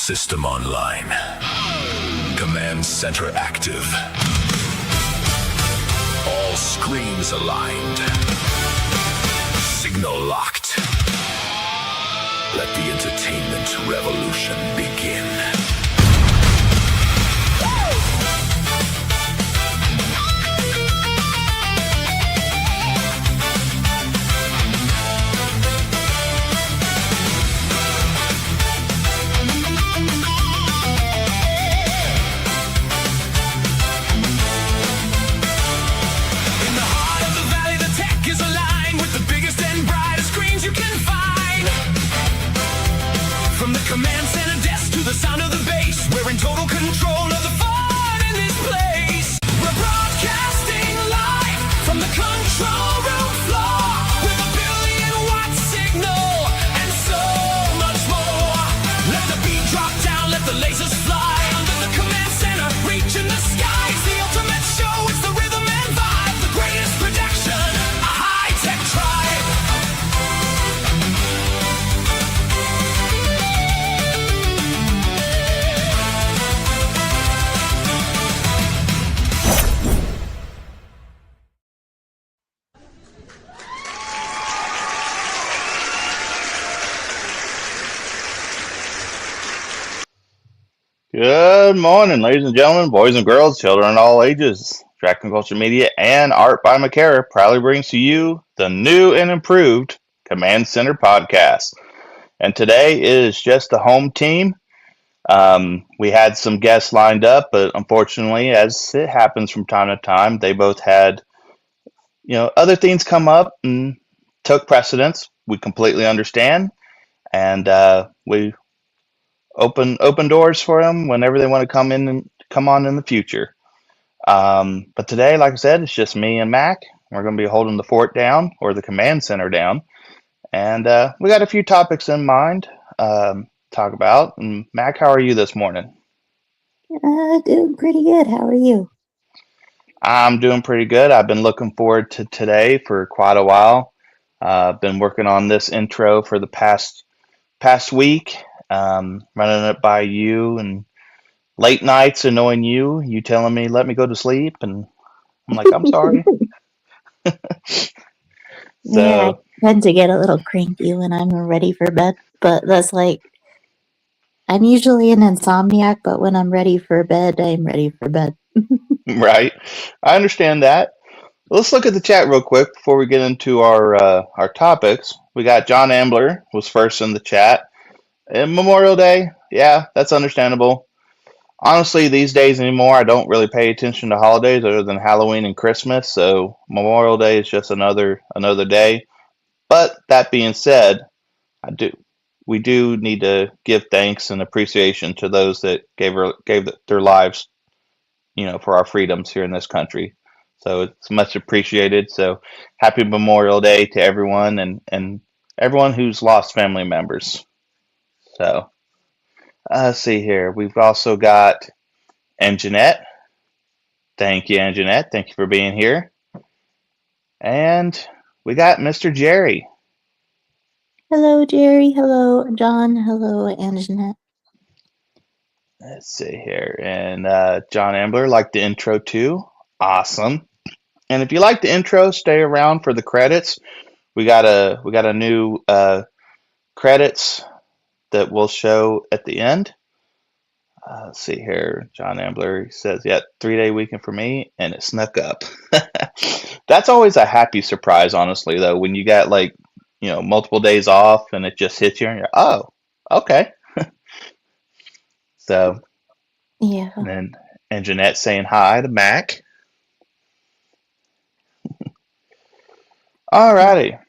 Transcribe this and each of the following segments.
System online. Command center active. All screens aligned. Signal locked. Let the entertainment revolution begin. Command center desk to the sound of the bass. We're in total control of the fun in this place. We're broadcasting live from the control room floor with a 1,000,000,000-watt signal and so much more. Let the beat drop down, let the lasers fly under the command center, reaching the skies. The ultimate show, it's the rhythm and vibe, the greatest production, a high-tech tribe. Good morning, ladies and gentlemen, boys and girls, children of all ages. Tracking Culture Media and Art by Macara proudly brings to you the new and improved Command Center podcast. And today is just the home team. We had some guests lined up, but unfortunately, as it happens from time to time, they both had, other things come up and took precedence. We completely understand, and we open doors for them whenever they want to come in and come on in the future. But today, like I said, it's just me and Mac. We're going to be holding the fort down, or the command center down, and we got a few topics in mind to talk about. And Mac, how are you this morning? Doing pretty good. How are you? I'm doing pretty good. I've been looking forward to today for quite a while. I've been working on this intro for the past week. Running it by you, and late nights annoying you telling me let me go to sleep, and I'm like, I'm sorry. Yeah, I tend to get a little cranky when I'm ready for bed, but that's like, I'm usually an insomniac, but when I'm ready for bed, I'm ready for bed. Right, I understand that. Let's look at the chat real quick before we get into our topics. We got John Ambler was first in the chat. And Memorial Day, yeah, that's understandable. Honestly, these days anymore, I don't really pay attention to holidays other than Halloween and Christmas. So Memorial Day is just another day. But that being said, we do need to give thanks and appreciation to those that gave their lives, for our freedoms here in this country. So it's much appreciated. So happy Memorial Day to everyone and everyone who's lost family members. So let's see here. We've also got Anjanette. Thank you, Anjanette. Thank you for being here. And we got Mr. Jerry. Hello, Jerry. Hello, John. Hello, Anjanette. Let's see here. And John Ambler liked the intro too. Awesome. And if you like the intro, stay around for the credits. We got a new credits that we'll show at the end. Let's see here. John Ambler says, yeah, 3-day weekend for me, and it snuck up. That's always a happy surprise, honestly, though, when you got multiple days off and it just hits you and you're, oh, okay. So, yeah. And Jeanette saying hi to Mac. Alrighty.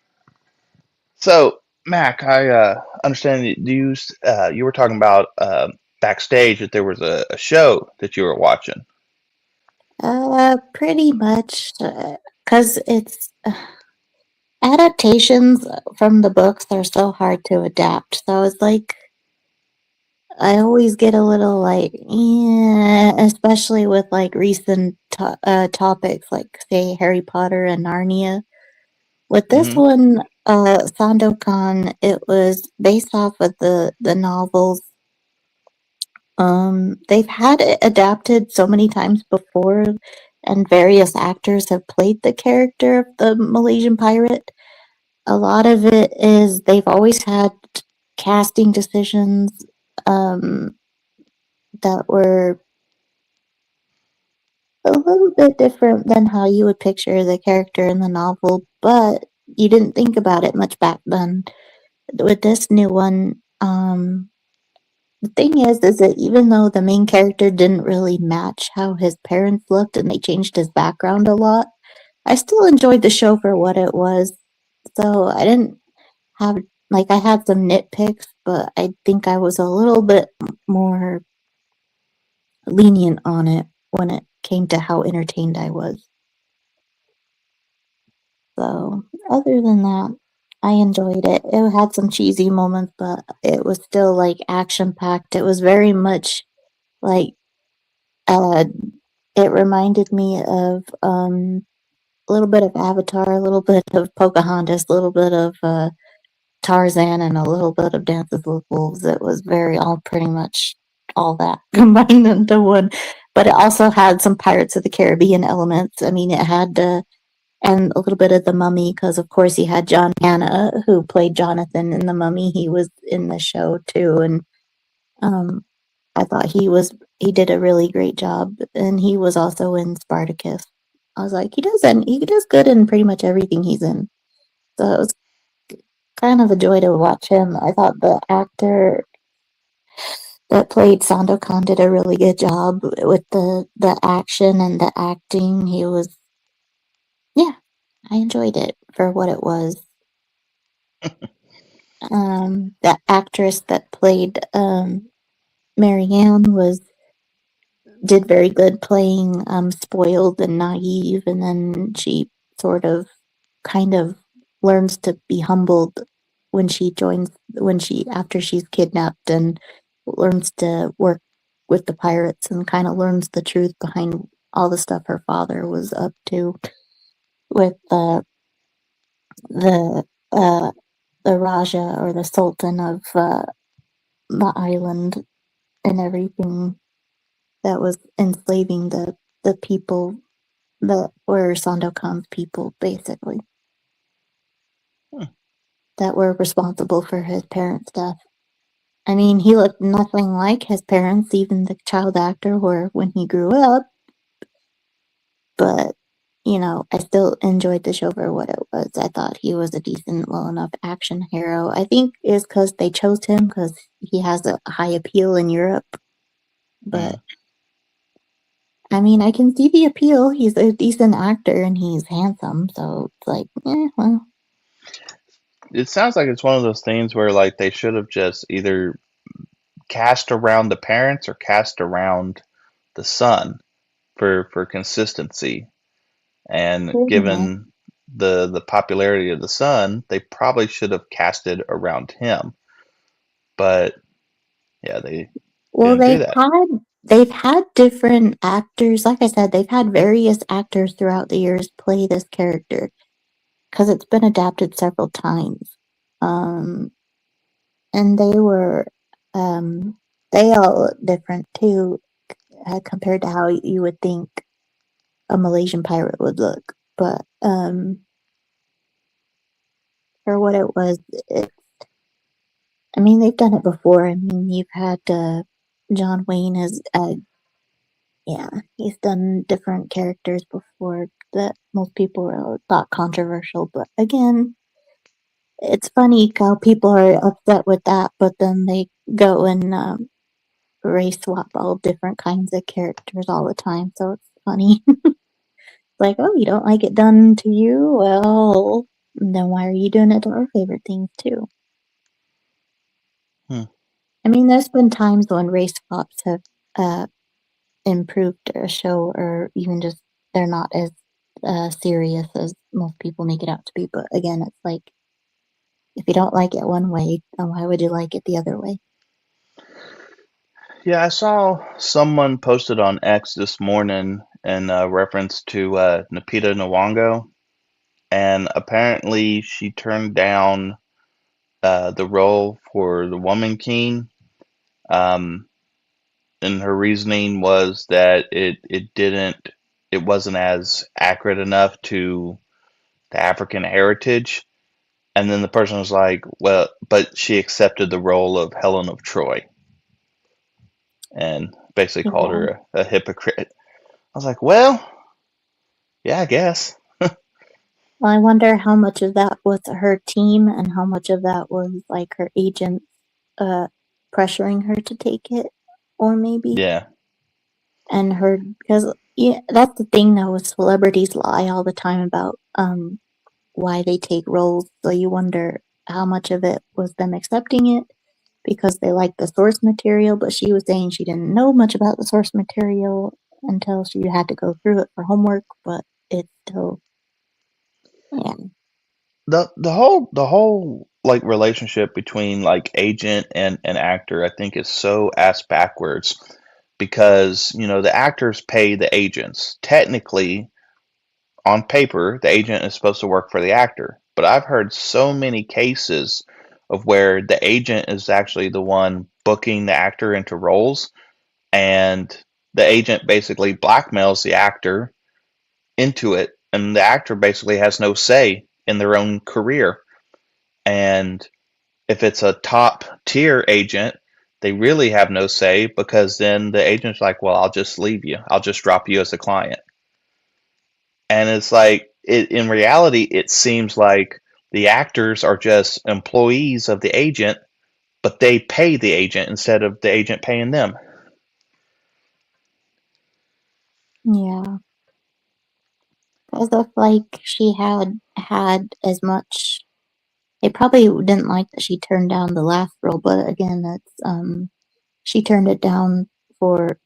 So, Mac, I understand that you were talking about backstage that there was a show that you were watching. Pretty much, because it's adaptations from the books are so hard to adapt. So it's like, I always get a little especially with recent topics like, say, Harry Potter and Narnia. With this one, Sandokan, it was based off of the novels They've had it adapted so many times before, and various actors have played the character of the Malaysian pirate. A lot of it is they've always had casting decisions um, that were a little bit different than how you would picture the character in the novel, but you didn't think about it much back then. With this new one, the thing is that even though the main character didn't really match how his parents looked and they changed his background a lot, I still enjoyed the show for what it was. So I didn't have, like, I had some nitpicks, but I think I was a little bit more lenient on it when it came to how entertained I was. So, other than that, I enjoyed it. It had some cheesy moments, but it was still like action packed. It was very much like uh it reminded me of a little bit of Avatar, a little bit of Pocahontas, a little bit of Tarzan, and a little bit of Dances with Wolves. It was very all pretty much all that combined into one. But it also had some Pirates of the Caribbean elements. I mean, it had and a little bit of the Mummy, because of course he had John Hannah who played Jonathan in the Mummy. He was in the show too, and um, I thought he did a really great job, and he was also in Spartacus. I was like, he does good in pretty much everything he's in. So it was kind of a joy to watch him. I thought the actor that played Sandokan did a really good job with the action and the acting. He was, yeah, I enjoyed it for what it was. The actress that played Marianne was did very good playing spoiled and naive, and then she sort of kind of learns to be humbled when she after she's kidnapped and learns to work with the pirates and kind of learns the truth behind all the stuff her father was up to with the uh the Raja or the Sultan of the island and everything that was enslaving the people that were Sandokan's people, basically, Hmm. that were responsible for his parents' death. I mean, he looked nothing like his parents, even the child actor, or when he grew up, but, I still enjoyed the show for what it was. I thought he was a decent, well enough action hero. I think is because they chose him because he has a high appeal in Europe, but Hmm. I mean, I can see the appeal. He's a decent actor and he's handsome, so it's like, well, It sounds like it's one of those things where like they should have just either cast around the parents or cast around the son for consistency. And pretty much. given the popularity of the son, they probably should have casted around him. But yeah, they Well, didn't do that. they've had different actors. Like I said, they've had various actors throughout the years play this character because it's been adapted several times. Um, and um, they all look different too, compared to how you would think a Malaysian pirate would look. But for what it was, I mean, they've done it before. I mean, you've had John Wayne as yeah, he's done different characters before that most people thought controversial. But again, it's funny how people are upset with that, but then they go and race swap all different kinds of characters all the time. So it's funny. Like, oh, you don't like it done to you? Well, then why are you doing it to our favorite things too? Hmm. I mean, there's been times when race swaps have uh, improved a show, or even just they're not as serious as most people make it out to be. But again, it's like if you don't like it one way, then why would you like it the other way? Yeah, I saw someone posted on X this morning in reference to Napita Nwango, and apparently she turned down the role for the Woman King. Um, and her reasoning was that it wasn't as accurate enough to the African heritage. And then the person was like, well, but she accepted the role of Helen of Troy and basically called Yeah. her a hypocrite. I was like, well, yeah, I guess. Well, I wonder how much of that was her team and how much of that was like her agents uh pressuring her to take it, or maybe Yeah, and her because yeah, that's the thing though with celebrities lie all the time about why they take roles. So you wonder how much of it was them accepting it because they like the source material, but she was saying she didn't know much about the source material until she had to go through it for homework, but it's still yeah. the whole like relationship between like agent and actor, I think is so ass backwards because the actors pay the agents. Technically, on paper, the agent is supposed to work for the actor, but I've heard so many cases of where the agent is actually the one booking the actor into roles, and the agent basically blackmails the actor into it, and the actor basically has no say in their own career. And if it's a top tier agent, they really have no say because then the agent's like, well, I'll just leave you. I'll just drop you as a client. And it's like, in reality, it seems like the actors are just employees of the agent, but they pay the agent instead of the agent paying them. Yeah. Because if like she had as much they probably didn't like that she turned down the last role, but again that's she turned it down for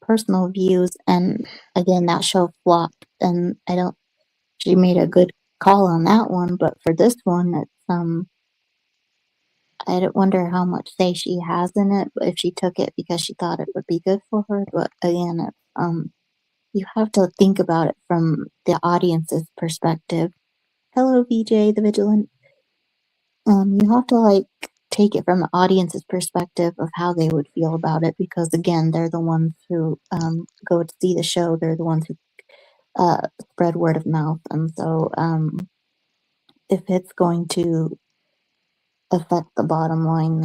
personal views and again that show flopped and I don't she made a good call on that one, but for this one it's I don't wonder how much say she has in it, but if she took it because she thought it would be good for her, but again it's you have to think about it from the audience's perspective. Hello, VJ the Vigilant. You have to like take it from the audience's perspective of how they would feel about it because again, they're the ones who go to see the show. They're the ones who spread word of mouth, and so if it's going to affect the bottom line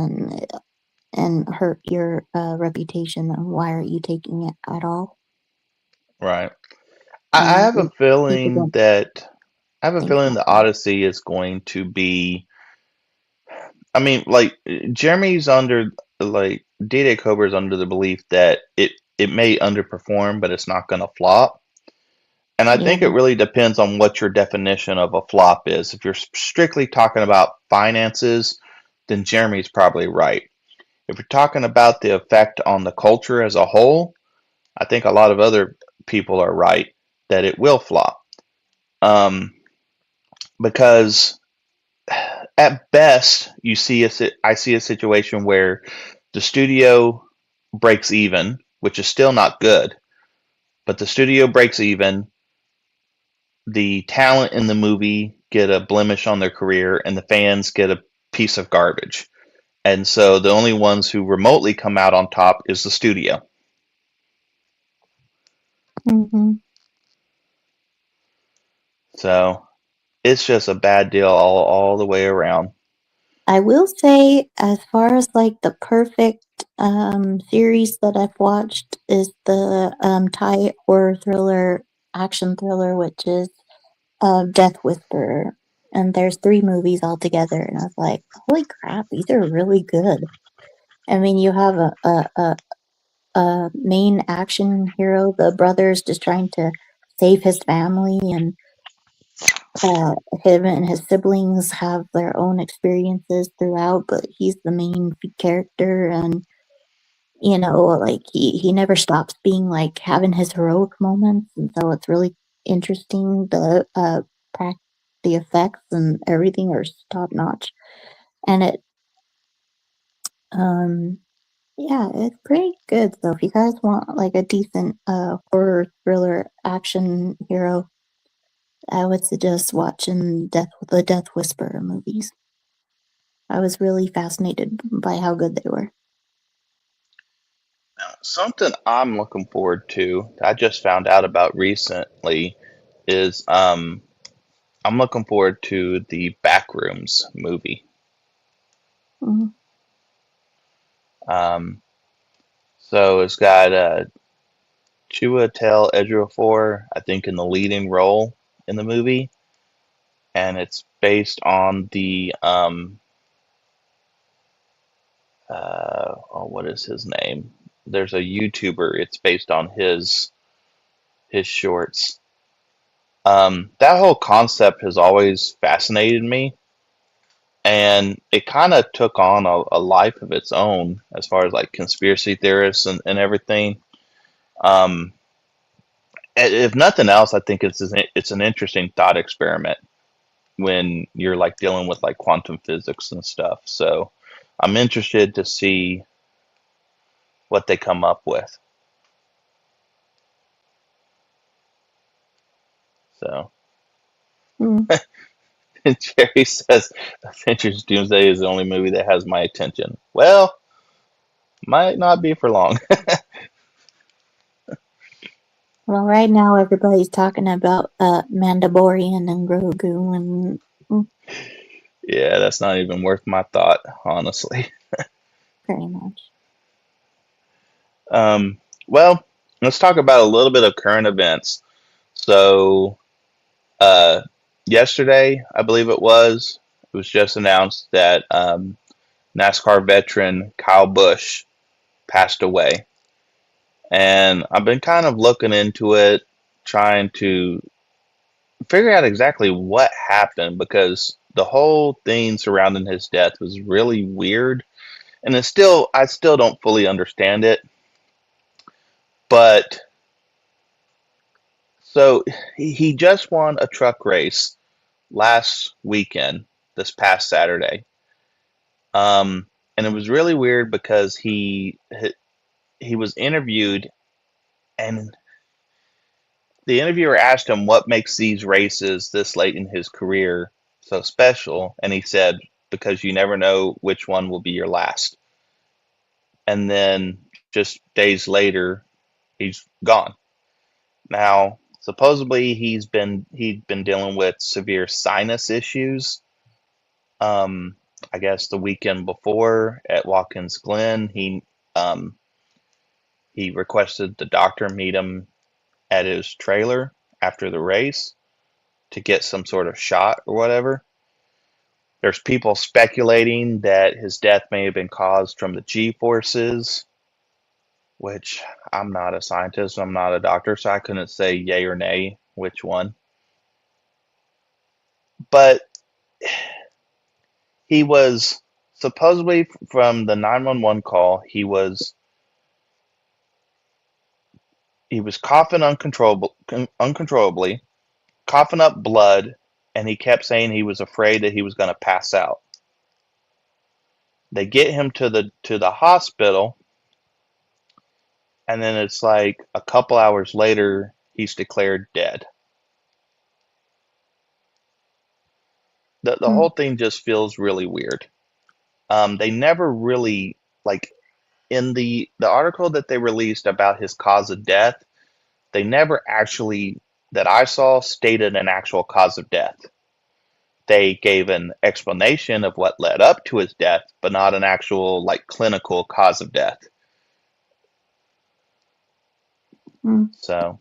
and hurt your reputation, then why are you taking it at all? Right. I And have a people feeling don't that I have a think feeling that the way. Odyssey is going to be. I mean, like Jeremy's under like D-Day Cobra is under the belief that it may underperform, but it's not going to flop. And I Yeah. think it really depends on what your definition of a flop is. If you're strictly talking about finances, then Jeremy's probably right. If you're talking about the effect on the culture as a whole, I think a lot of other people are right that it will flop. Um, because at best, I see a situation where the studio breaks even, which is still not good, but the studio breaks even, the talent in the movie get a blemish on their career, and the fans get a piece of garbage. And so the only ones who remotely come out on top is the studio. Hmm. So it's just a bad deal all the way around. I will say, as far as like the perfect series that I've watched is the Thai horror thriller, action thriller, which is Death Whisperer. And there's three movies altogether, and I was like, holy crap, these are really good. I mean, you have a main action hero, the brother's just trying to save his family, and uh, him and his siblings have their own experiences throughout, but he's the main character, and like he never stops being like having his heroic moments, and so it's really interesting. The effects and everything are top notch, and it um yeah, it's pretty good. So if you guys want like a decent horror thriller action hero, I would suggest watching the Death Whisperer movies. I was really fascinated by how good they were. Now, something I'm looking forward to, I just found out about recently, is I'm looking forward to the Backrooms movie. Mm, Um, so it's got Chiwetel Ejiofor, I think, in the leading role in the movie, and it's based on the oh, what is his name? There's a YouTuber. It's based on his shorts. That whole concept has always fascinated me, and it kind of took on a life of its own as far as like conspiracy theorists and everything. Um, if nothing else, I think it's an interesting thought experiment when you're like dealing with like quantum physics and stuff. So I'm interested to see what they come up with. So mm. and Jerry says Avengers Doomsday is the only movie that has my attention. Well, might not be for long. Well, right now everybody's talking about Mandalorian and Grogu, and mm, Yeah, that's not even worth my thought, honestly. pretty much. Um, well, let's talk about a little bit of current events. So, uh, yesterday, I believe it was just announced that NASCAR veteran Kyle Busch passed away. And I've been kind of looking into it, trying to figure out exactly what happened because the whole thing surrounding his death was really weird. And I still don't fully understand it. But so he just won a truck race last weekend, this past Saturday. And it was really weird because he was interviewed, and the interviewer asked him what makes these races this late in his career so special, and he said, because you never know which one will be your last. And then just days later, he's gone. Now, supposedly he'd been dealing with severe sinus issues. Um, I guess the weekend before at Watkins Glen, um, he requested the doctor meet him at his trailer after the race to get some sort of shot or whatever. There's people speculating that his death may have been caused from the G forces, which I'm not a scientist, I'm not a doctor, so I couldn't say yay or nay which one. But he was supposedly from the 911 call, he was coughing uncontrollably, coughing up blood, and he kept saying he was afraid that he was going to pass out. They get him to the hospital, and then it's like a couple hours later he's declared dead. The Mm, whole thing just feels really weird. They never really like in the article that they released about his cause of death, they never actually that I saw stated an actual cause of death. They gave an explanation of what led up to his death, but not an actual like clinical cause of death. mm. So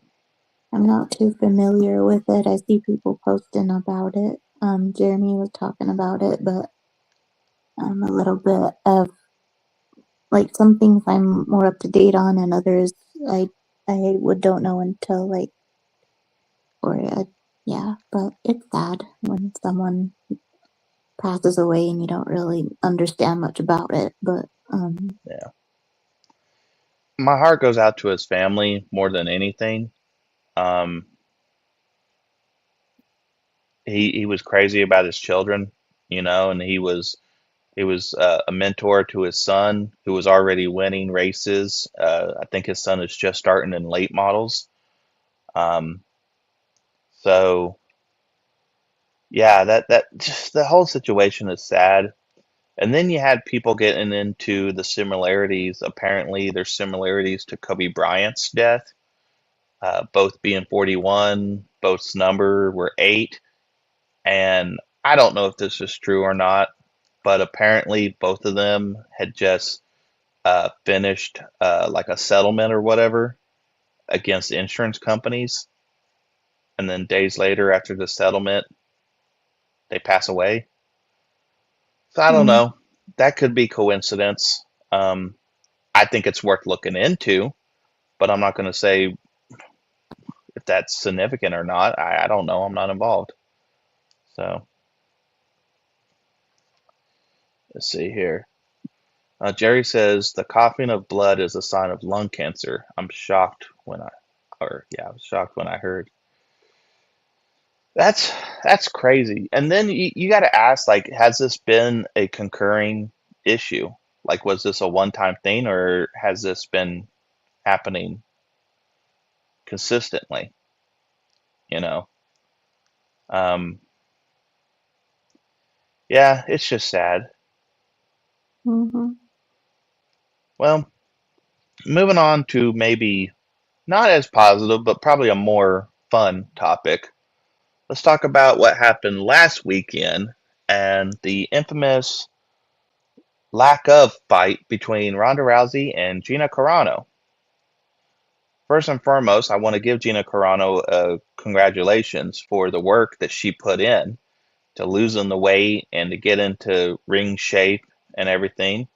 I'm not too familiar with it. I see people posting about it. Jeremy was talking about it, but a little bit of like some things I'm more up to date on, and others I would don't know until like or yeah. But it's sad when someone passes away and you don't really understand much about it. But yeah, my heart goes out to his family more than anything. Um, he was crazy about his children, and he was a mentor to his son who was already winning races. I think his son is just starting in late models. Um, so yeah, that just the whole situation is sad. And then you had people getting into the similarities. Apparently, there's similarities to Kobe Bryant's death, both being 41, both's number were 8. And I don't know if this is true or not, but apparently both of them had just finished like a settlement or whatever against insurance companies. And then days later, after the settlement, they pass away. So I don't Mm, know. That could be coincidence. Um, I think it's worth looking into, but I'm not going to say if that's significant or not. I don't know. I'm not involved. So let's see here. Jerry says the coughing of blood is a sign of lung cancer. I was shocked when I heard. That's that's crazy. And then you got to ask, like, has this been a concurring issue? Like, was this a one-time thing, or has this been happening consistently? You know, um, yeah, it's just sad. mhm, Well, moving on to maybe not as positive, but probably a more fun topic. Let's talk about what happened last weekend and the infamous lack of fight between Ronda Rousey and Gina Carano. First and foremost, I want to give Gina Carano congratulations for the work that she put in to losing the weight and to get into ring shape and everything.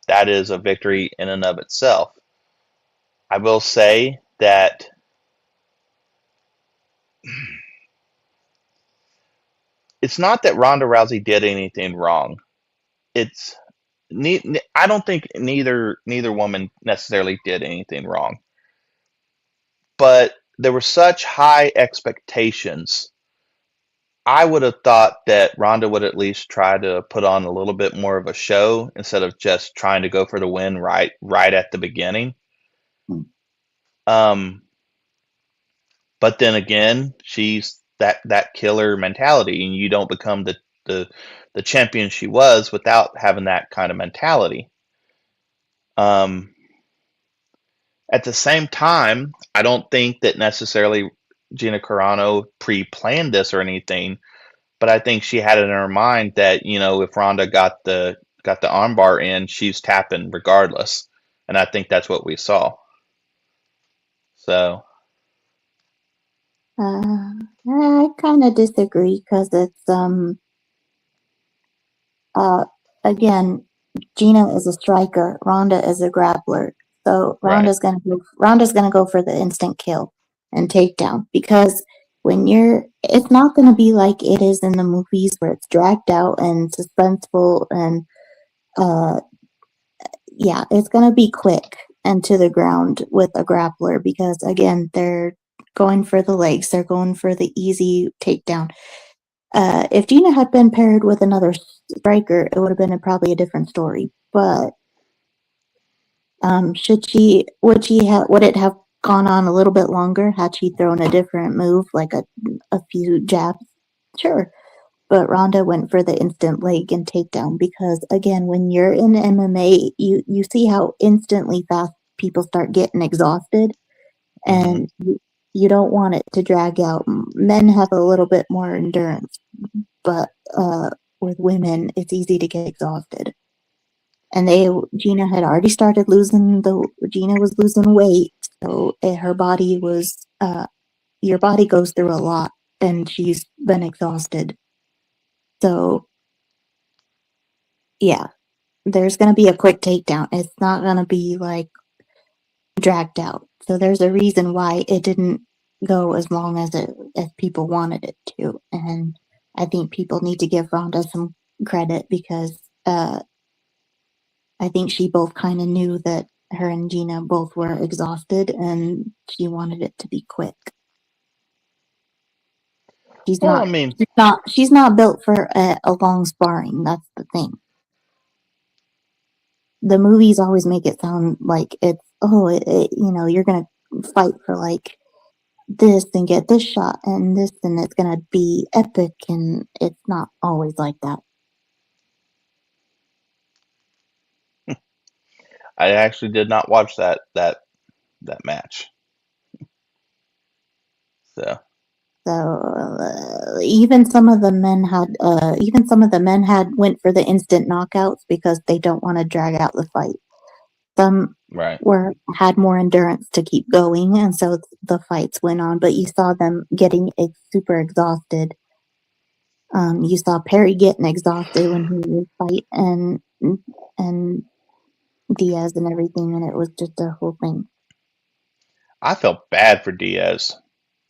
That is a victory in and of itself. I will say that it's not that Ronda Rousey did anything wrong. It's I don't think neither woman necessarily did anything wrong, but there were such high expectations. I would have thought that Ronda would at least try to put on a little bit more of a show instead of just trying to go for the win right at the beginning. mm, Um, but then again, she's that killer mentality, and you don't become the the champion she was without having that kind of mentality. Um, At the same time, I don't think that necessarily Gina Carano pre-planned this or anything, but I think she had it in her mind that, if Ronda got the armbar in, she's tapping regardless. And I think that's what we saw. So, I kind of disagree because it's uh again, Gina is a striker, Ronda is a grappler. So right. Ronda's gonna go for the instant kill and takedown because it's not gonna be like it is in the movies where it's dragged out and suspenseful and uh yeah, it's gonna be quick and to the ground with a grappler because again, they're going for the legs, they're going for the easy takedown. If Gina had been paired with another striker, it would have been probably a different story. But would it have gone on a little bit longer had she thrown a different move, like a few jabs? Sure. But Ronda went for the instant leg and takedown because again, when you're in MMA, you see how instantly fast people start getting exhausted, Hmm. and you don't want it to drag out. Men have a little bit more endurance, but with women, it's easy to get exhausted. And Gina had already started Gina was losing weight, so her body was, your body goes through a lot, and she's been exhausted. So yeah, there's gonna be a quick takedown. It's not gonna be like dragged out. So there's a reason why it didn't go as long as people wanted it to, and I think people need to give Rhonda some credit because I think she both kind of knew that her and Gina both were exhausted, and she wanted it to be quick. She's Well, I not. mean, She's not built for a long sparring. That's the thing. The movies always make it sound like it's you're gonna fight for like this and get this shot and this and it's gonna be epic and it's not always like that. I actually did not watch that match. So So even some of the men had went for the instant knockouts because they don't want to drag out the fight. Some right. were had more endurance to keep going, and so the fights went on. But you saw them getting super exhausted. You saw Perry getting exhausted when he was fight and Diaz and everything, and it was just a whole thing. I felt bad for Diaz.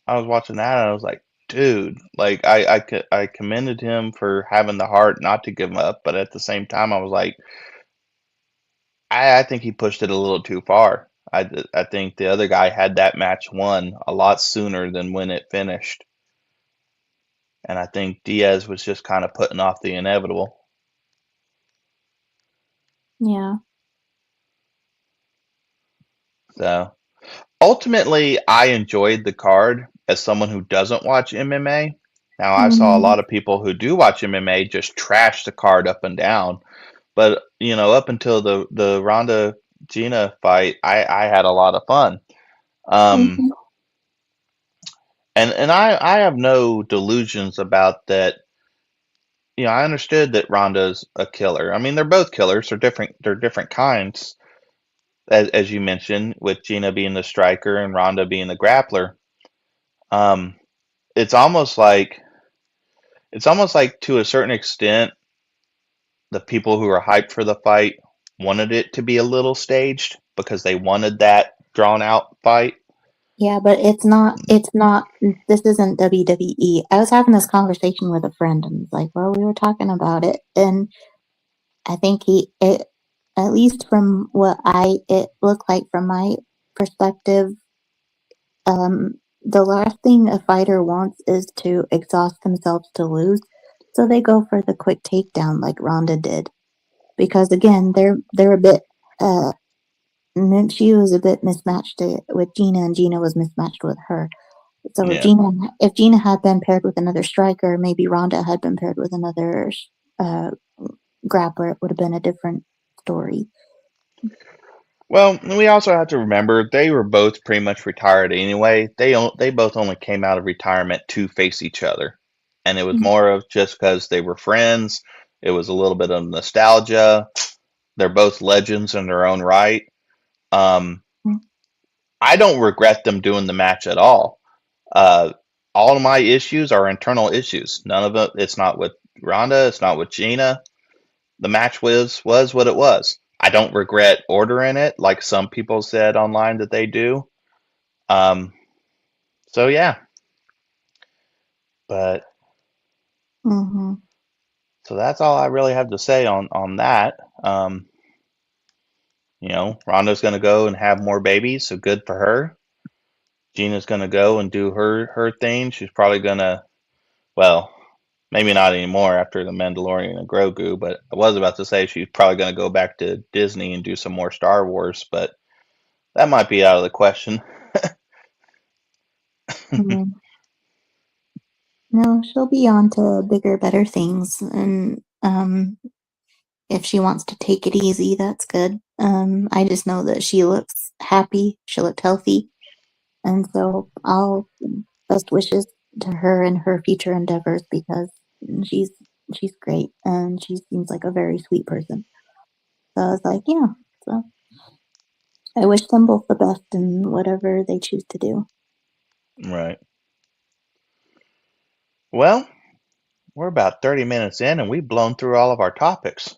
I was watching that and I was like, dude, like I commended him for having the heart not to give up, but at the same time I was like, I think he pushed it a little too far. I think the other guy had that match won a lot sooner than when it finished. And I think Diaz was just kind of putting off the inevitable. Yeah. So ultimately, I enjoyed the card as someone who doesn't watch MMA. Now, I saw a Hmm. lot of people who do watch MMA just trash the card up and down. But, up until the Ronda Gina fight, I had a lot of fun. Um, Hmm. and I have no delusions about that. I understood that Ronda's a killer. I mean, they're both killers. They're different kinds, as you mentioned, with Gina being the striker and Ronda being the grappler. Um, it's almost like to a certain extent, the people who are hyped for the fight wanted it to be a little staged because they wanted that drawn out fight. Yeah, but it's not. It's not. This isn't WWE. I was having this conversation with a friend, and it's like, well, we were talking about it, and I think at least from it looked like from my perspective, the last thing a fighter wants is to exhaust themselves to lose, so they go for the quick takedown like Ronda did, because again, they're a bit. And then she was a bit mismatched with Gina, and Gina was mismatched with her. So Yeah. If Gina had been paired with another striker, maybe Ronda had been paired with another uh, grappler, it would have been a different story. Well, we also have to remember they were both pretty much retired anyway. They both only came out of retirement to face each other, and it was more of just because they were friends. It was a little bit of nostalgia. They're both legends in their own right. Um, I don't regret them doing the match at all. Uh, all of my issues are internal issues. None of it. It's not with Ronda. It's not with Gina. The match was what it was. I don't regret ordering it, like some people said online that they do. Um, so yeah, but Mm-hmm. so that's all I really have to say on that. Ronda's gonna go and have more babies, so good for her. Gina's gonna go and do her thing. She's probably gonna, well, maybe not anymore after the Mandalorian and Grogu, but I was about to say she's probably gonna go back to Disney and do some more Star Wars, but that might be out of the question. Mm-hmm. No, she'll be on to bigger, better things, and if she wants to take it easy, that's good. I just know that she looks happy. She looked healthy, and so I'll best wishes to her and her future endeavors because she's she's great and she seems like a very sweet person. So I was like, yeah. So I wish them both the best in whatever they choose to do. Right. Well, we're about 30 minutes in and we've blown through all of our topics.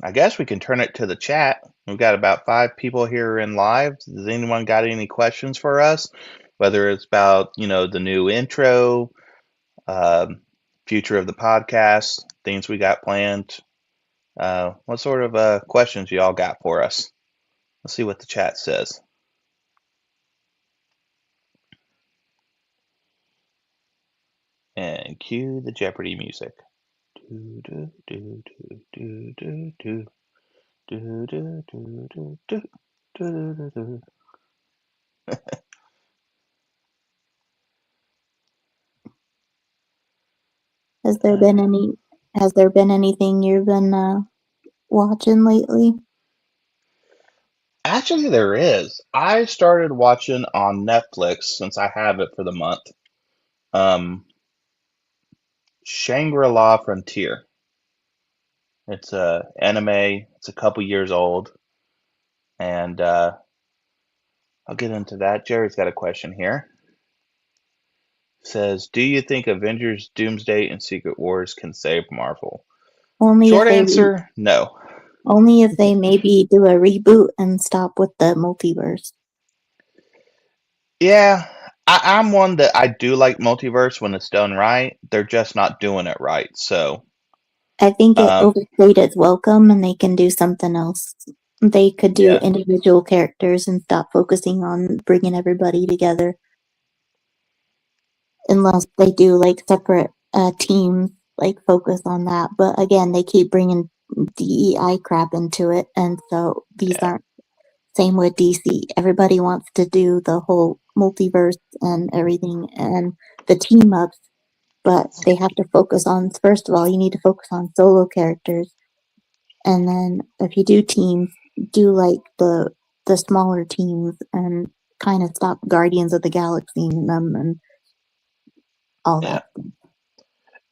I guess we can turn it to the chat. We've got about 5 people here in live. Does anyone got any questions for us? Whether it's about, the new intro, um, future of the podcast, things we got planned. What sort of questions y'all got for us? Let's see what the chat says. And cue the Jeopardy music. Do, do, do, do, do, do, do. Do, do, do, do, do, do, do, do. Has there been Uh, any? Has there been anything you've been watching lately? Actually, there is. I started watching on Netflix since I have it for the month. Um, Shangri-La Frontier. It's a anime. It's a couple years old, and I'll get into that. Jerry's got a question here. Says, do you think Avengers, Doomsday, and Secret Wars can save Marvel? Only if Short they answer, no. only if they maybe do a reboot and stop with the multiverse. Yeah, I'm one that I do like multiverse when it's done right. They're just not doing it right. So, I think it um, overstayed its welcome and they can do something else. They could do yeah, individual characters and stop focusing on bringing everybody together. Unless they do like separate teams, like focus on that. But again, they keep bringing DEI crap into it, and so these yeah, aren't. Same with DC. Everybody wants to do the whole multiverse and everything and the team ups, but they have to focus on, first of all, you need to focus on solo characters. And then if you do teams, do like the smaller teams and kind of stop Guardians of the Galaxy in them and all yeah. that.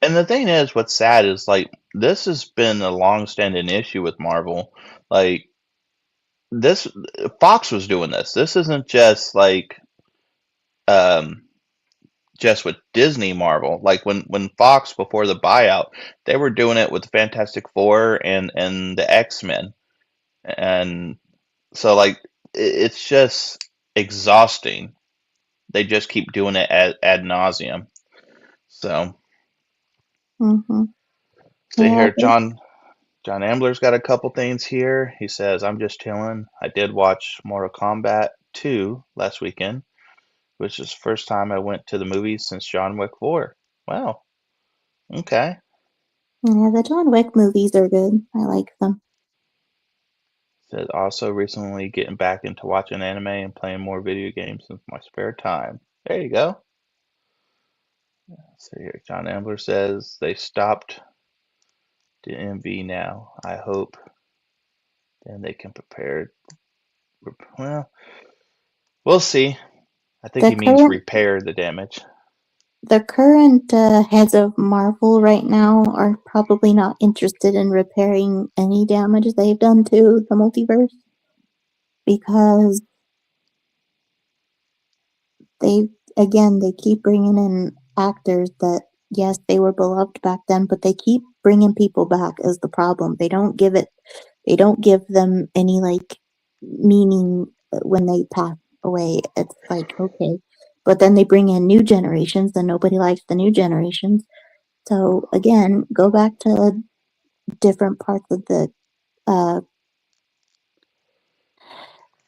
And the thing is, what's sad is like this has been a long-standing issue with Marvel. Like this, Fox was doing this. This isn't just like um just with Disney Marvel. Like when Fox before the buyout, they were doing it with the Fantastic Four and the X-Men. And so like it's just exhausting. They just keep doing it ad nauseum. So Mm-hmm. stay Yeah, here, John Ambler's got a couple things here. He says, I'm just chilling. I did watch Mortal Kombat 2 last weekend, which is the first time I went to the movies since John Wick 4. Wow. Okay. yeah, the John Wick movies are good. I like them. Says also recently getting back into watching anime and playing more video games in my spare time. There you go. So here, John Ambler says they stopped the MV now. I hope then they can prepare. Well, we'll see. I think The he means current repair the damage. the current heads of Marvel right now are probably not interested in repairing any damage they've done to the multiverse because they they keep bringing in actors that, yes, they were beloved back then, but they keep bringing people back as the problem. They don't give them any like meaning when they pass away. It's like, okay, but then they bring in new generations and nobody likes the new generations. So again, go back to different parts of the uh,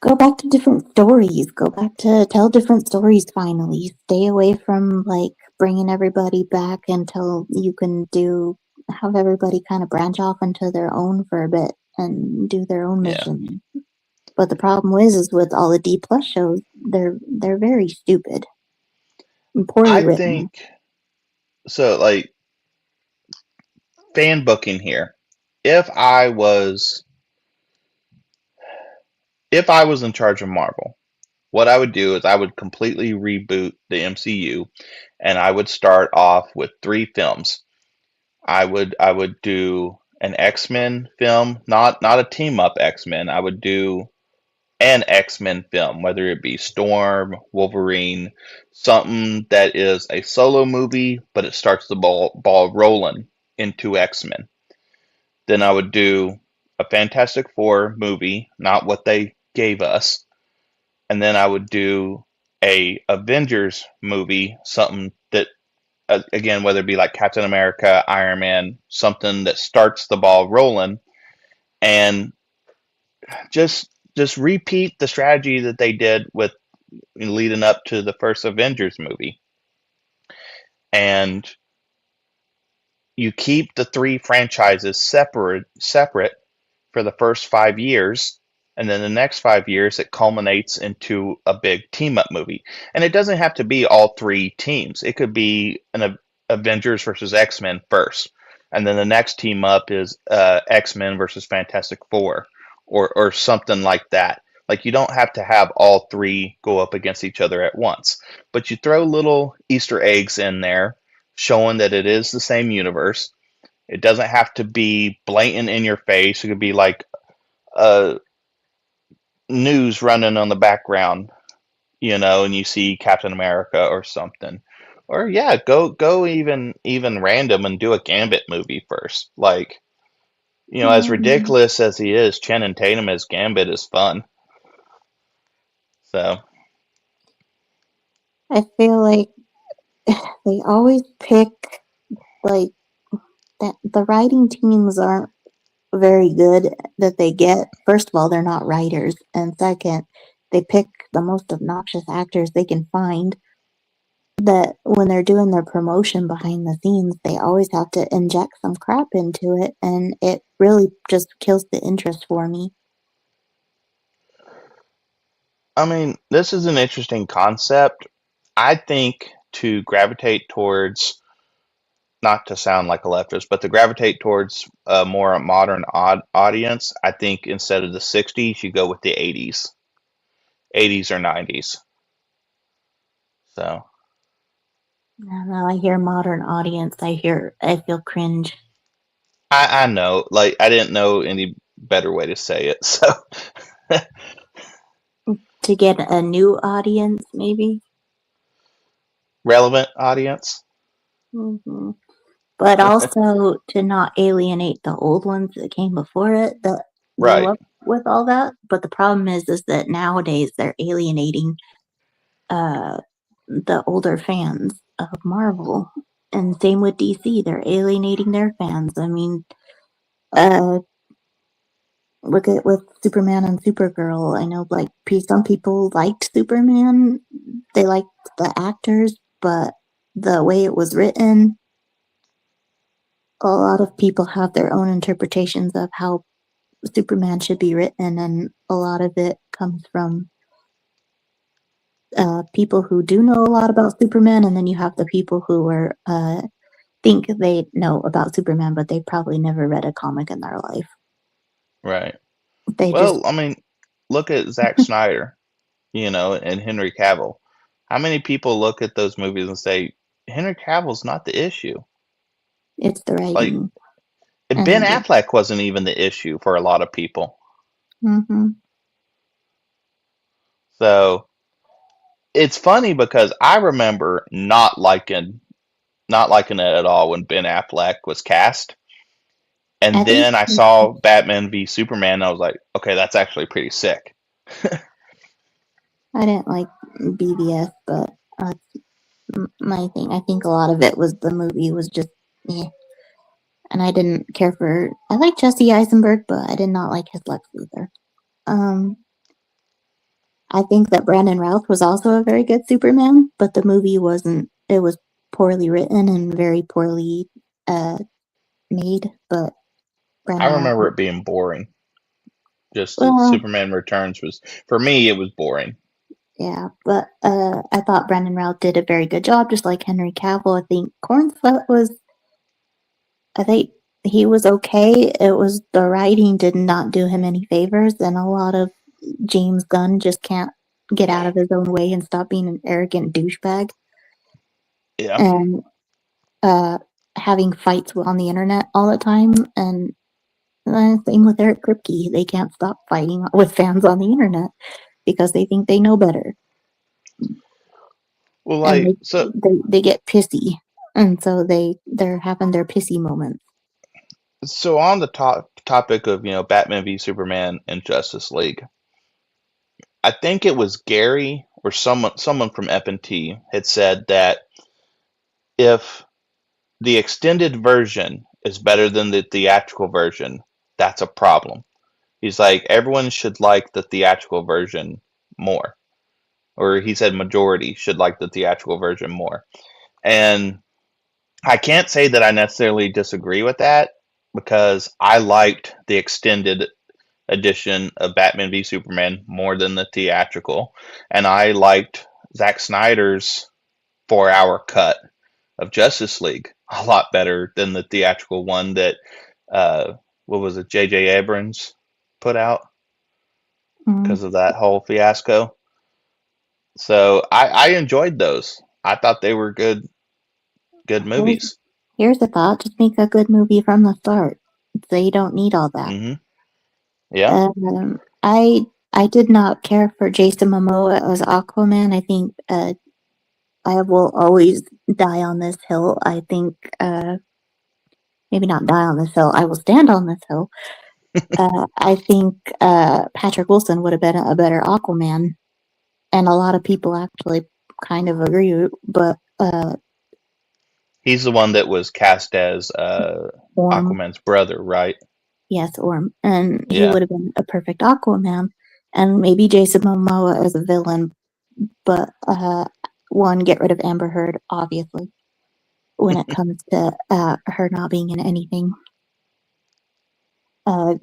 go back to different stories. Go back to tell different stories finally. Stay away from like bringing everybody back until you can have everybody kind of branch off into their own for a bit and do their own Yeah. mission. But the problem is with all the D plus shows, they're very stupid and poorly I written. think so like fan booking here. If I was if I was in charge of Marvel, what I would do is I would completely reboot the MCU and I would start off with 3 films. I would do an X-Men film, not a team up X-Men. I would do an X-Men film, whether it be Storm, Wolverine, something that is a solo movie, but it starts the ball rolling into X-Men. Then I would do a Fantastic Four movie, not what they gave us, and then I would do a Avengers movie, something that again, whether it be like Captain America, Iron Man, something that starts the ball rolling, and just repeat the strategy that they did with leading up to the first Avengers movie, and you keep the 3 franchises separate for the first 5 years, and then the next 5 years it culminates into a big team up movie. And it doesn't have to be all 3 teams. It could be an Avengers versus X-Men first, and then the next team up is X-Men versus Fantastic Four, or something like that. Like you don't have to have all three go up against each other at once, but you throw little Easter eggs in there showing that it is the same universe. It doesn't have to be blatant in your face. It could be like news running on the background, and you see Captain America or something. Or yeah, go even random and do a Gambit movie first. Like, as Um, ridiculous as he is, Channing Tatum as Gambit is fun. So I feel like they always pick like that. The writing teams aren't very good that they get. First of all, they're not writers, and second, they pick the most obnoxious actors they can find. That when they're doing their promotion behind the scenes, they always have to inject some crap into it, and it really just kills the interest for me. I mean, this is an interesting concept. I think to gravitate towards, not to sound like a leftist, but to gravitate towards a more modern audience, I think instead of the 60s, you go with the 80s or 90s. So Now I hear modern audience, I feel cringe. I know, like, I didn't know any better way to say it. So To get a new audience, maybe. relevant audience, hmm But also to not alienate the old ones that came before it that grew right? up with all that. But the problem is that nowadays they're alienating uh, the older fans of Marvel. And same with DC, they're alienating their fans. I mean, uh, look at with Superman and Supergirl. I know, like, some people liked Superman, they liked the actors, but the way it was written, a lot of people have their own interpretations of how Superman should be written, and a lot of it comes from people who do know a lot about Superman, and then you have the people who are think they know about Superman, but they probably never read a comic in their life. Right. They just Well, I mean, look at Zack Snyder, and Henry Cavill. How many people look at those movies and say Henry Cavill's not the issue? it's the Like writing, Ben and Affleck wasn't even the issue for a lot of people. mm-hmm. So it's funny because I remember not liking it at all when Ben Affleck was cast. And I think then I saw Batman v Superman and I was like, okay, that's actually pretty sick. I didn't like BVS, but my thing. I think a lot of it was the movie was just yeah, and I didn't care for. I like Jesse Eisenberg, but I did not like his Lex Luthor. Um, I think that Brandon Routh was also a very good Superman, but the movie wasn't. It was poorly written and very poorly uh, made. But I Brandon Routh, remember it being boring. Just well, Superman Returns was, for me, it was boring. yeah, but I thought Brandon Routh did a very good job, just like Henry Cavill. I think Cornslet was. I think he was okay. It was the writing did not do him any favors, and a lot of James Gunn just can't get out of his own way and stop being an arrogant douchebag Yeah. and uh, having fights on the internet all the time. And same with Eric Kripke, they can't stop fighting with fans on the internet because they think they know better, Well, and like, so, they get pissy, and so they're having their pissy moments. so on the topic of, Batman v Superman and Justice League, I think it was Gary or someone from F&T had said that if the extended version is better than the theatrical version, that's a problem. He's like, everyone should like the theatrical version more. Or he said majority should like the theatrical version more. And I can't say that I necessarily disagree with that because I liked the extended edition of Batman v Superman more than the theatrical. And I liked Zack Snyder's 4-hour cut of Justice League a lot better than the theatrical one that what was it, J.J. Abrams put out Mm. because of that whole fiasco. So I enjoyed those. I thought they were good Here's movies. here's a thought: just make a good movie from the start, so you don't need all that. Hmm. Yeah. I did not care for Jason Momoa as Aquaman. I think I will always die on this hill. I think maybe not die on this hill. I will stand on this hill. I think Patrick Wilson would have been a better Aquaman, and a lot of people actually kind of agree. But He's the one that was cast as Orm, Aquaman's brother, right? yes, Orm, and he Yeah. would have been a perfect Aquaman, and maybe Jason Momoa as a villain. But one, get rid of Amber Heard, obviously, when it comes to her not being in anything. Uh,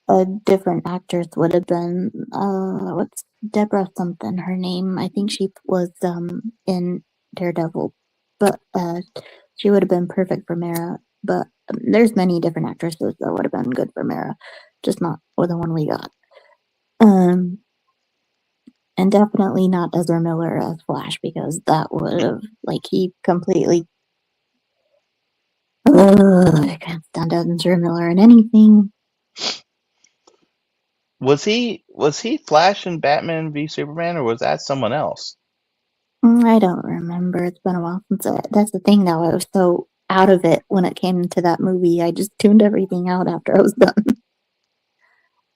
a different actress would have been what's Deborah something her name. I think she was in Daredevil, but she would have been perfect for Mara. But there's many different actresses that would have been good for Mara, just not with the one we got. Um, and definitely not Ezra Miller as Flash because that would have like he completely. I can't stand Ezra Miller in anything. Was he Flash in Batman v Superman, or was that someone else? I don't remember. It's been a while since that's the thing though. I was so out of it when it came to that movie. I just tuned everything out after I was done.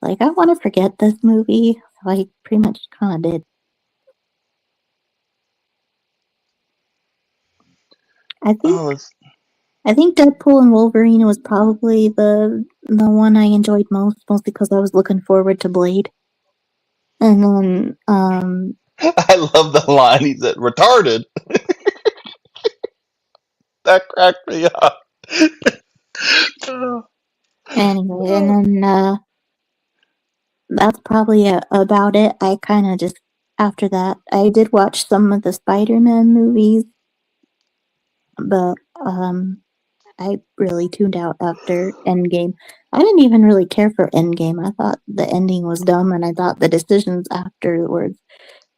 Like I want to forget this movie, so I pretty much kind of did. I think Oh, let's, I think Deadpool and Wolverine was probably the one I enjoyed mostly because I was looking forward to Blade. And then I love the line he said, "Retarded." That cracked me up. anyway, and then that's probably about it. I kind of just after that I did watch some of the Spider-Man movies, but I really tuned out after Endgame. I didn't even really care for Endgame. I thought the ending was dumb, and I thought the decisions afterwards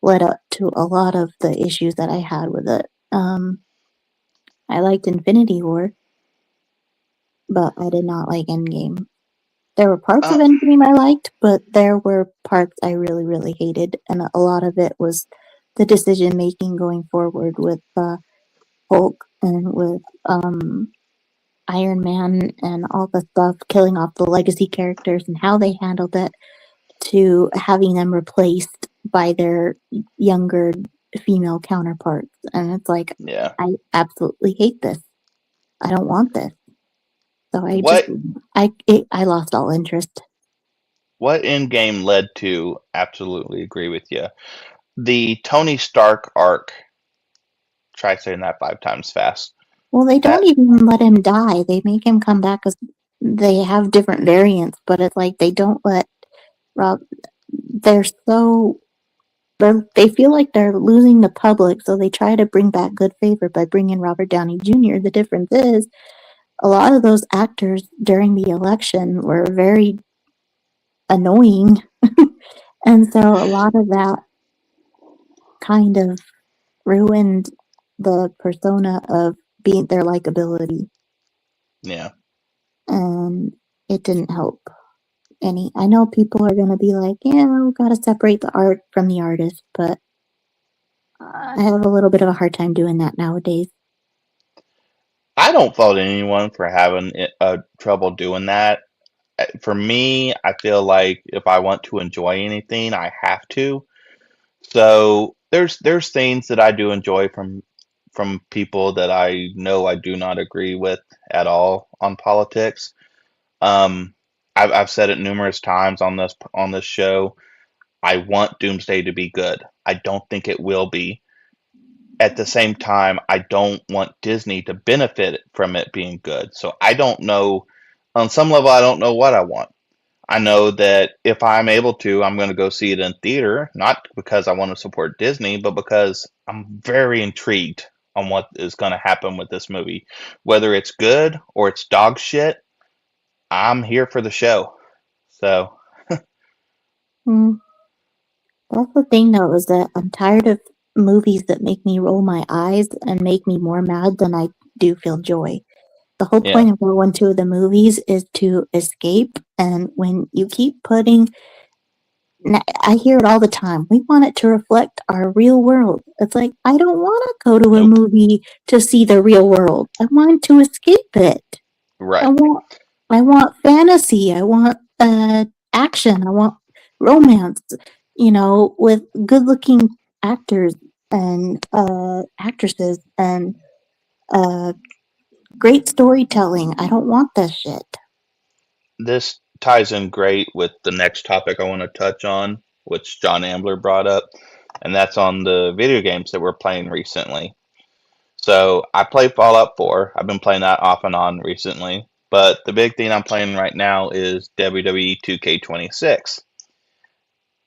led up to a lot of the issues that I had with it. I liked Infinity War, but I did not like Endgame. There were parts of uh, Endgame I liked, but there were parts I really, really hated, and a lot of it was the decision making going forward with Hulk and with Iron Man and all the stuff, killing off the legacy characters and how they handled it, to having them replaced by their younger female counterparts. And it's like, yeah. I absolutely hate this. I don't want this. So What I lost all interest. what Endgame led to? Absolutely agree with you. The Tony Stark arc. Try saying that 5 times fast. Well, they don't That even let him die. They make him come back as they have different variants, but it's like they don't let Rob. They're so they feel like they're losing the public, so they try to bring back good favor by bringing Robert Downey Jr. The difference is a lot of those actors during the election were very annoying, and so a lot of that kind of ruined the persona of being their likability, yeah. and it didn't help any. I know people are going to be like, yeah, we got to separate the art from the artist, but I have a little bit of a hard time doing that nowadays. I don't fault anyone for having trouble doing that. For me, I feel like if I want to enjoy anything, I have to. So there's things that I do enjoy from people that I know I do not agree with at all on politics. Um, I've said it numerous times on this show. I want Doomsday to be good. I don't think it will be. At the same time, I don't want Disney to benefit from it being good. So I don't know. On some level, I don't know what I want. I know that if I'm able to, I'm going to go see it in theater, not because I want to support Disney, but because I'm very intrigued on what is going to happen with this movie. Whether it's good or it's dog shit, I'm here for the show. So, Mm, that's the thing, though, is that I'm tired of movies that make me roll my eyes and make me more mad than I do feel joy. The whole yeah, point of going to the movies is to escape, and when you keep putting, I hear it all the time. We want it to reflect our real world. It's like I don't want to go to a nope, movie to see the real world. I want to escape it. I right. want, I want fantasy. I want action. I want romance. With good-looking actors and actresses and uh, great storytelling. I don't want this shit. This ties in great with the next topic I want to touch on, which John Ambler brought up, and that's on the video games that we're playing recently. So I play Fallout 4. I've been playing that off and on recently. But the big thing I'm playing right now is WWE 2K26.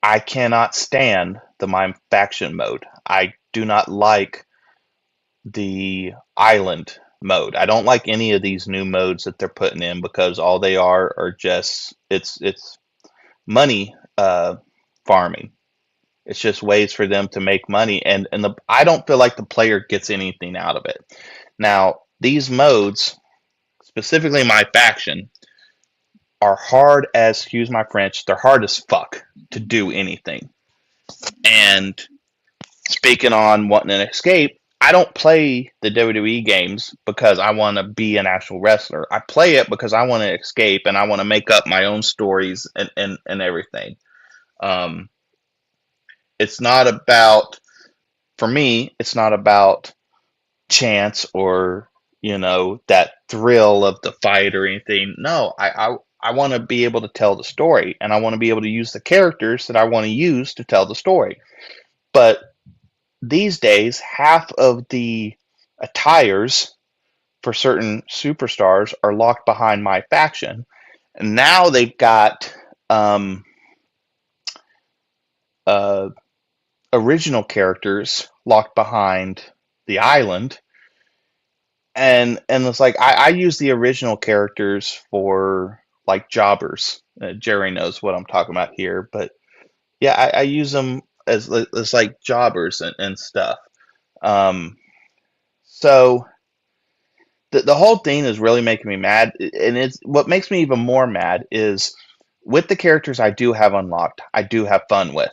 I cannot stand the My Faction mode. I do not like the island mode. I don't like any of these new modes that they're putting in because all they are just it's money farming. It's just ways for them to make money, and I don't feel like the player gets anything out of it. Now, these modes, specifically My Faction, are hard as, excuse my French, they're hard as fuck to do anything. And speaking on wanting an escape, I don't play the WWE games because I want to be an actual wrestler. I play it because I want to escape and I want to make up my own stories and everything. Um, it's not about, for me, it's not about chance or, that thrill of the fight or anything. No, I want to be able to tell the story and I want to be able to use the characters that I want to use to tell the story. But these days, half of the attires for certain superstars are locked behind My Faction. And now they've got uh, original characters locked behind the island. And it's like I use the original characters for like jobbers. Jerry knows what I'm talking about here, but yeah, I use them as like jobbers and stuff. Um, so the whole thing is really making me mad, and it's what makes me even more mad is with the characters I do have unlocked, I do have fun with,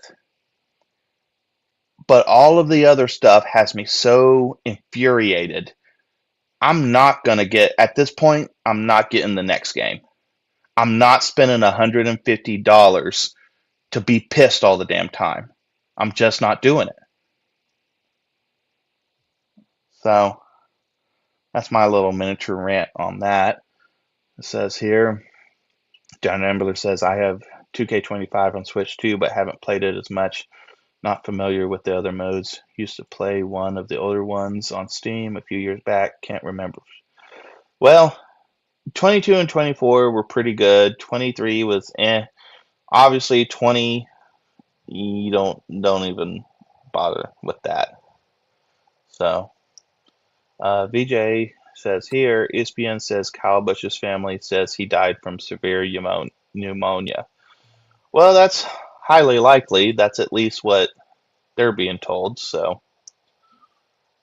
but all of the other stuff has me so infuriated. I'm not gonna get at this point. I'm not getting the next game. I'm not spending $150 to be pissed all the damn time. I'm just not doing it. So that's my little miniature rant on that. It says here, John Ambler says, I have 2K25 on Switch too, but haven't played it as much. Not familiar with the other modes. Used to play one of the older ones on Steam a few years back. Can't remember. Well, 22 and 24 were pretty good. 23 was eh. Obviously, 20 you don't even bother with that. So, VJ says here, ESPN says Kyle Bush's family says he died from severe pneumonia. Well, that's highly likely. That's at least what they're being told. So,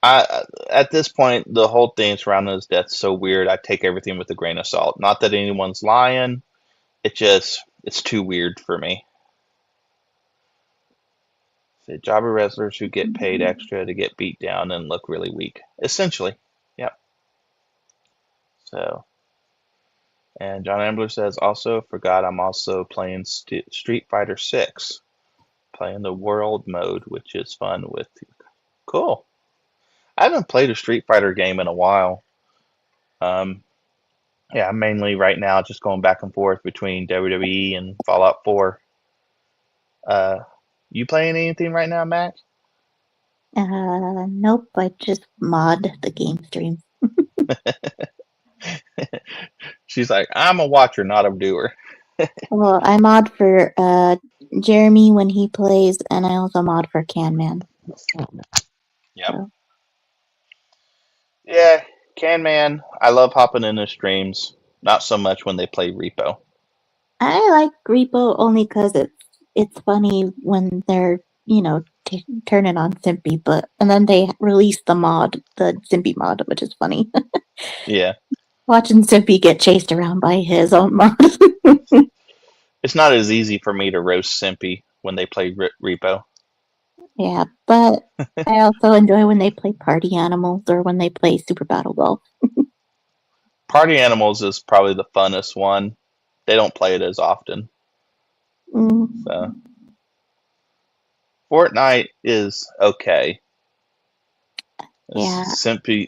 at this point, the whole thing surrounding his death is so weird. I take everything with a grain of salt. Not that anyone's lying. It's too weird for me. Say jobber wrestlers who get paid extra to get beat down and look really weak. Essentially. Yep. So, and John Ambler says, also forgot I'm also playing Street Fighter 6. Playing the world mode, which is fun with. Cool. I haven't played a Street Fighter game in a while. Um, yeah, I'm mainly right now just going back and forth between WWE and Fallout 4. Uh, you playing anything right now, Max? Nope. I just mod the game stream. She's like, I'm a watcher, not a doer. Well, I mod for Jeremy when he plays, and I also mod for Can Man. Yep. So, Yeah, Can Man. I love hopping in his streams. Not so much when they play Repo. I like Repo only because it's funny when they're turning on Simpy, and then they release the Simpy mod, which is funny. Yeah, Watching Simpy get chased around by his own mod. it's not as easy for me to roast Simpy when they play Repo. Yeah, but I also enjoy when they play Party Animals or when they play Super Battle Golf. Party Animals is probably the funnest one. They don't play it as often. Mm, So Fortnite is okay. yeah,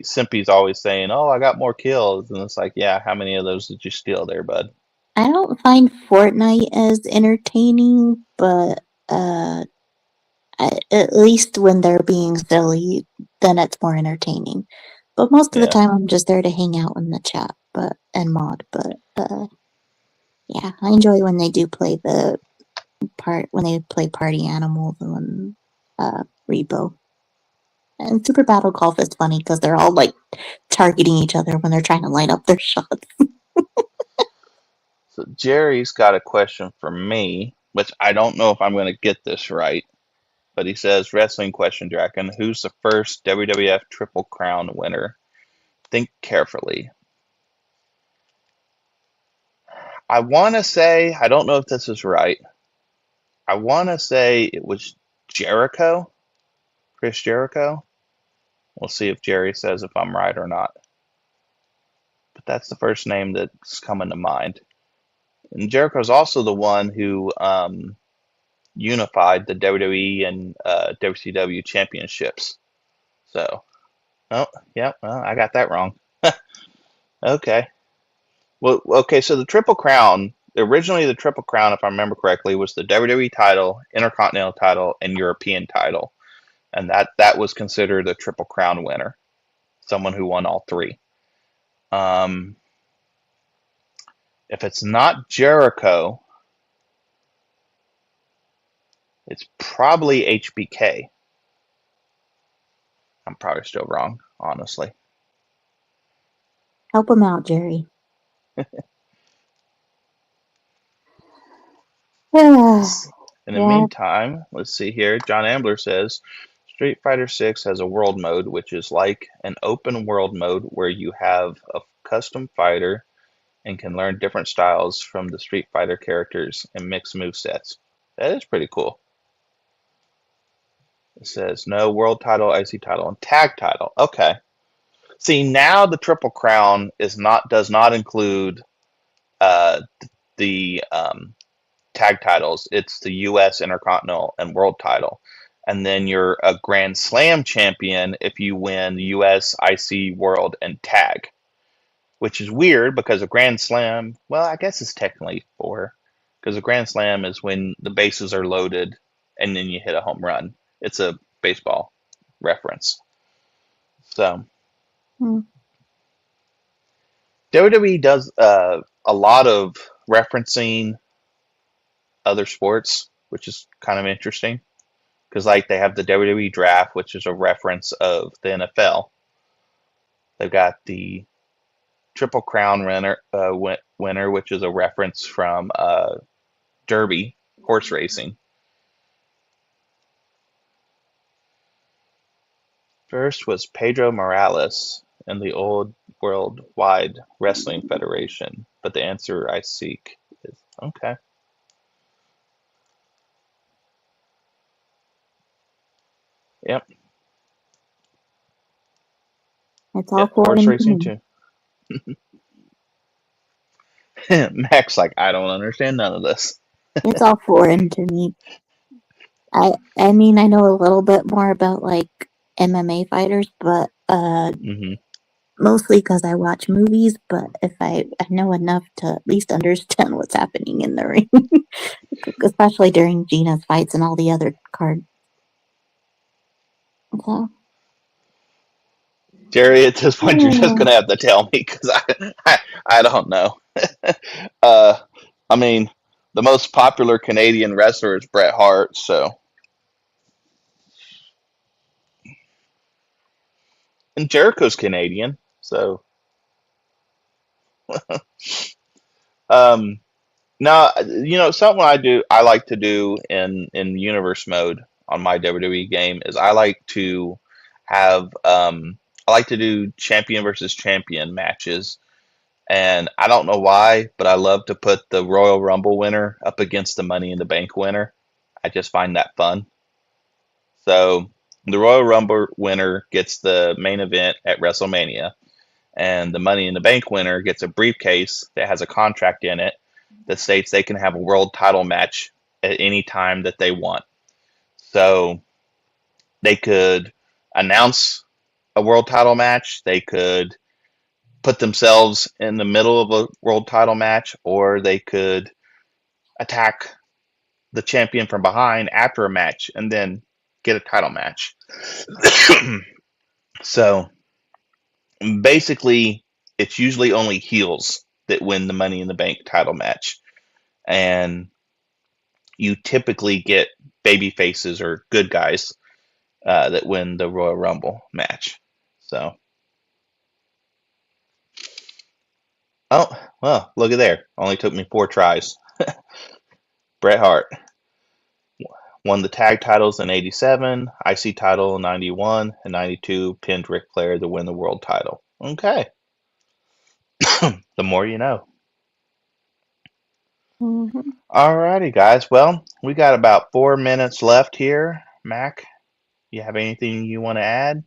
Simpy's always saying, "Oh, I got more kills," and it's like, "Yeah, how many of those did you steal there, bud?" I don't find Fortnite as entertaining, but uh, at least when they're being silly, then it's more entertaining. But most of the Yeah. time, I'm just there to hang out in the chat, and mod. But yeah, I enjoy when they do play when they play Party Animals and Repo. And Super Battle Golf is funny because they're all like targeting each other when they're trying to line up their shots. So Jerry's got a question for me, which I don't know if I'm going to get this right, but he says, "Wrestling question, Draken. Who's the first WWF Triple Crown winner? Think carefully." I want to say, I don't know if this is right. I want to say it was Jericho, Chris Jericho. We'll see if Jerry says if I'm right or not. But that's the first name that's coming to mind. And Jericho's also the one who unified the WWE and WCW championships. So, oh, yeah, well, I got that wrong. Okay. Well, okay, so the Triple Crown, originally the Triple Crown, if I remember correctly, was the WWE title, Intercontinental title, and European title. And that was considered a Triple Crown winner, someone who won all three. Um, if it's not Jericho, it's probably HBK. I'm probably still wrong, honestly. Help him out, Jerry. Yeah, In the meantime, let's see here. John Ambler says Street Fighter 6 has a world mode, which is like an open world mode where you have a custom fighter and can learn different styles from the Street Fighter characters and mix movesets. That is pretty cool. It says no world title, IC title, and tag title. Okay. See, now the Triple Crown does not include uh, the tag titles. It's the U.S. Intercontinental and World title. And then you're a Grand Slam champion if you win U.S., IC, World, and Tag, which is weird because a Grand Slam, well, I guess it's technically four, because a Grand Slam is when the bases are loaded and then you hit a home run. It's a baseball reference. So hmm. WWE does a lot of referencing other sports, which is kind of interesting. Because like they have the WWE draft, which is a reference of the NFL. They've got the Triple Crown winner, which is a reference from Derby horse racing. First was Pedro Morales in the old Worldwide Wrestling Federation, but the answer I seek is okay. Yep, It's all yep, horse foreign to racing me. too. Max, like, I don't understand none of this. It's all foreign to me. I mean, I know a little bit more about like MMA fighters, but Hmm. mostly because I watch movies. But if I know enough to at least understand what's happening in the ring, especially during Gina's fights and all the other cards. So, Jerry, at this point, you're just yeah. gonna have to tell me because I don't know. uh, I mean, the most popular Canadian wrestler is Bret Hart, so. And Jericho's Canadian, so um, now something I like to do in universe mode on my WWE game is have I like to do champion versus champion matches. And I don't know why, but I love to put the Royal Rumble winner up against the Money in the Bank winner. I just find that fun. So the Royal Rumble winner gets the main event at WrestleMania, and the Money in the Bank winner gets a briefcase that has a contract in it that states they can have a world title match at any time that they want. So they could announce a world title match, they could put themselves in the middle of a world title match, or they could attack the champion from behind after a match and then get a title match. So basically, it's usually only heels that win the Money in the Bank title match. And you typically get baby faces or good guys that win the Royal Rumble match. So, oh, well, look at there. Only took me 4 tries. Bret Hart won the tag titles in 87, IC title in 91, and 92 pinned Ric Flair to win the world title. Okay. The more you know. Mm-hmm. Alrighty, guys. Well, we got about 4 minutes left here. Mac, you have anything you want to add?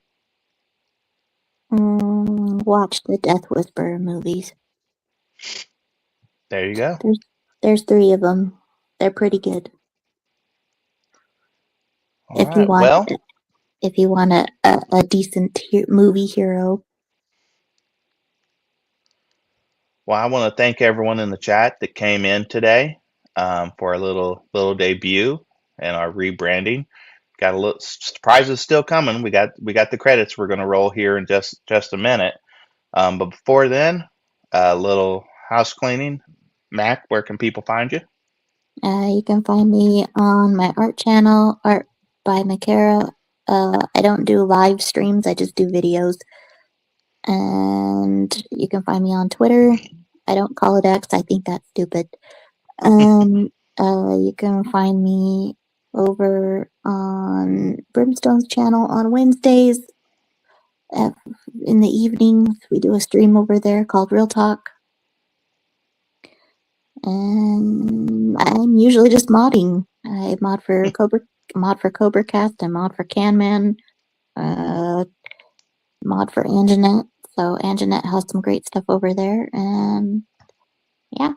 Watch the Death Whisperer movies. There you go. There's 3 of them. They're pretty good. All right. Well, If you want a decent movie hero. I want to thank everyone in the chat that came in today for our little debut and our rebranding. Got a little surprises still coming. We got the credits we're going to roll here in just a minute. But before then, a little house cleaning. Mac, where can people find you? You can find me on my art channel, Art by Makara. I don't do live streams, I just do videos. And you can find me on Twitter. I don't call it X, I think that's stupid. You can find me over on Brimstone's channel on Wednesdays. In the evenings, we do a stream over there called Real Talk. And I'm usually just modding. I mod for Cobra Cast, I mod for Canman, mod for Anjanette. So Anjanette has some great stuff over there, and yeah.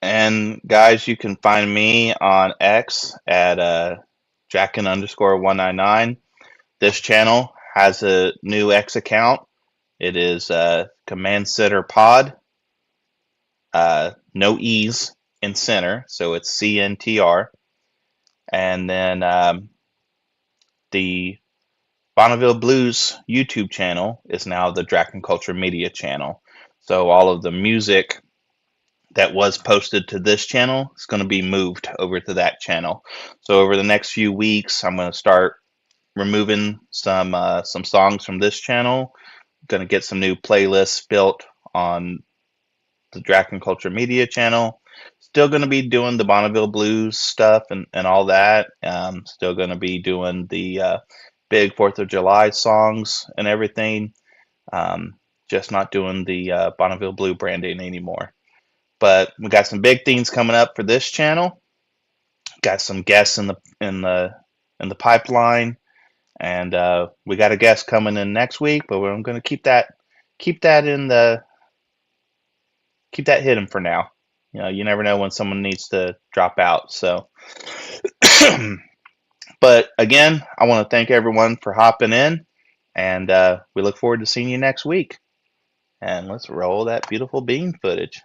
And guys, you can find me on X at Jackin_199. This channel has a new X account. It is Command Center Pod. No E's in center, so it's CNTR. And then the Bonneville Blues YouTube channel is now the Dragon Culture Media channel. So all of the music that was posted to this channel is going to be moved over to that channel. So over the next few weeks, I'm going to start removing some songs from this channel. I'm going to get some new playlists built on the Dragon Culture Media channel. Still going to be doing the Bonneville Blues stuff and all that. Still going to be doing the big 4th of July songs and everything. Just not doing the Bonneville Blue branding anymore. But we got some big things coming up for this channel. Got some guests in the pipeline, and we got a guest coming in next week. But I'm going to keep that hidden for now. You never know when someone needs to drop out. So, but again, I want to thank everyone for hopping in, and we look forward to seeing you next week. And let's roll that beautiful bean footage.